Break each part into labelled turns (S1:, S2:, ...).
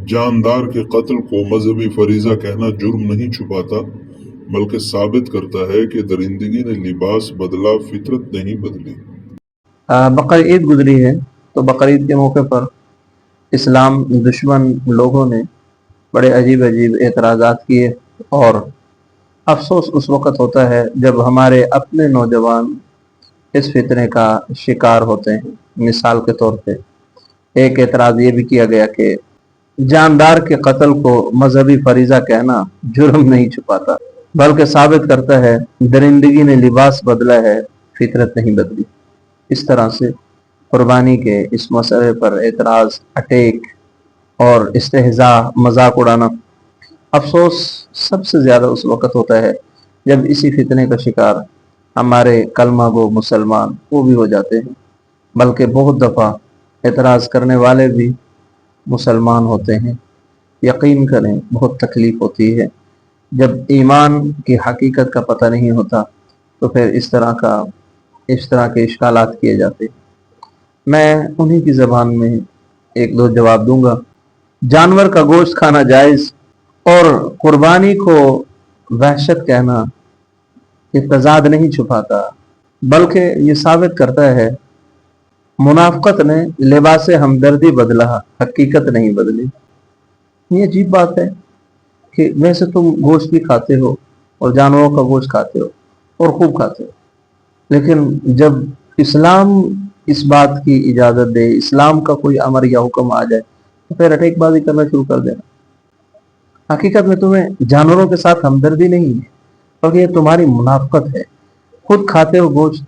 S1: جاندار کے قتل کو مذہبی فریضہ کہنا جرم نہیں چھپاتا، بلکہ ثابت کرتا ہے کہ درندگی نے لباس بدلا، فطرت نہیں بدلی۔
S2: بقرعید گزری ہے، تو بقرعید کے موقع پر اسلام دشمن لوگوں نے بڑے عجیب عجیب اعتراضات کیے، اور افسوس اس وقت ہوتا ہے جب ہمارے اپنے نوجوان اس فتنے کا شکار ہوتے ہیں۔ مثال کے طور پہ ایک اعتراض یہ بھی کیا گیا کہ جاندار کے قتل کو مذہبی فریضہ کہنا جرم نہیں چھپاتا، بلکہ ثابت کرتا ہے درندگی نے لباس بدلا ہے، فطرت نہیں بدلی۔ اس طرح سے قربانی کے اس مسئلے پر اعتراض، اٹیک اور استہزاء، مذاق اڑانا، افسوس سب سے زیادہ اس وقت ہوتا ہے جب اسی فتنے کا شکار ہمارے کلمہ گو مسلمان وہ بھی ہو جاتے ہیں، بلکہ بہت دفعہ اعتراض کرنے والے بھی مسلمان ہوتے ہیں۔ یقین کریں بہت تکلیف ہوتی ہے جب ایمان کی حقیقت کا پتہ نہیں ہوتا، تو پھر اس طرح کے اشکالات کیے جاتے ہیں۔ میں انہی کی زبان میں ایک دو جواب دوں گا۔ جانور کا گوشت کھانا جائز اور قربانی کو وحشت کہنا یہ تضاد نہیں چھپاتا، بلکہ یہ ثابت کرتا ہے منافقت نے لباس ہمدردی بدلا، حقیقت نہیں بدلی۔ یہ عجیب بات ہے کہ ویسے تم گوشت بھی کھاتے ہو اور جانوروں کا گوشت کھاتے ہو اور خوب کھاتے ہو، لیکن جب اسلام اس بات کی اجازت دے، اسلام کا کوئی امر یا حکم آ جائے، تو پھر اٹیک بازی کرنا شروع کر دینا۔ حقیقت میں تمہیں جانوروں کے ساتھ ہمدردی نہیں ہے، بلکہ یہ تمہاری منافقت ہے۔ خود کھاتے ہو گوشت،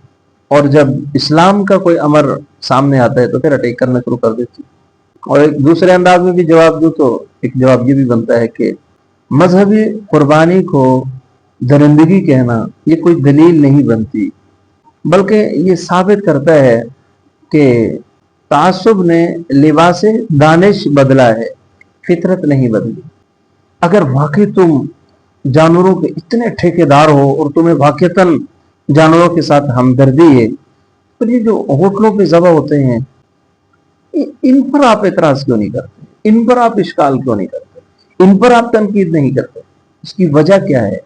S2: اور جب اسلام کا کوئی امر سامنے آتا ہے تو پھر اٹیک کرنا شروع کر دیتی۔ اور ایک دوسرے انداز میں بھی جواب دوں تو ایک جواب یہ بھی بنتا ہے کہ مذہبی قربانی کو درندگی کہنا یہ کوئی دلیل نہیں بنتی، بلکہ یہ ثابت کرتا ہے کہ تعصب نے لباس دانش بدلا ہے، فطرت نہیں بدلی۔ اگر واقعی تم جانوروں کے اتنے ٹھیکیدار ہو اور تمہیں واقعتاً جانوروں کے ساتھ ہمدردی ہے، تو یہ جو ہوٹلوں پہ ذبح ہوتے ہیں ان پر آپ اعتراض کیوں نہیں کرتے؟ ان پر آپ اشکال کیوں نہیں کرتے؟ ان پر آپ تنقید نہیں کرتے؟ اس کی وجہ کیا ہے؟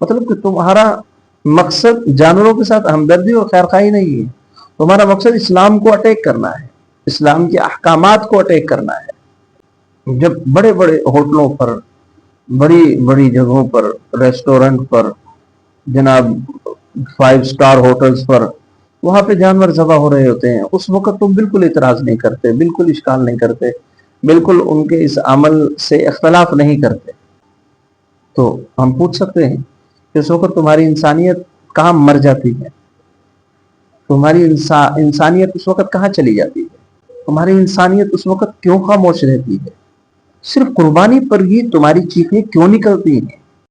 S2: مطلب کہ تمہارا مقصد جانوروں کے ساتھ ہمدردی اور خیرخواہی نہیں ہے، تمہارا مقصد اسلام کو اٹیک کرنا ہے، اسلام کے احکامات کو اٹیک کرنا ہے۔ جب بڑے بڑے ہوٹلوں پر، بڑی بڑی جگہوں پر، ریسٹورنٹ پر، جناب 5 سٹار ہوٹلز پر، وہاں پہ جانور ذبح ہو رہے ہوتے ہیں، اس وقت تم بالکل اعتراض نہیں کرتے، بالکل اشکال نہیں کرتے، بالکل ان کے اس عمل سے اختلاف نہیں کرتے، تو ہم پوچھ سکتے ہیں کہ اس وقت تمہاری انسانیت کہاں مر جاتی ہے؟ تمہاری انسانیت اس وقت کہاں چلی جاتی ہے؟ تمہاری انسانیت اس وقت کیوں خاموش رہتی ہے؟ صرف قربانی پر ہی تمہاری چیخیں کیوں نکلتی ہیں؟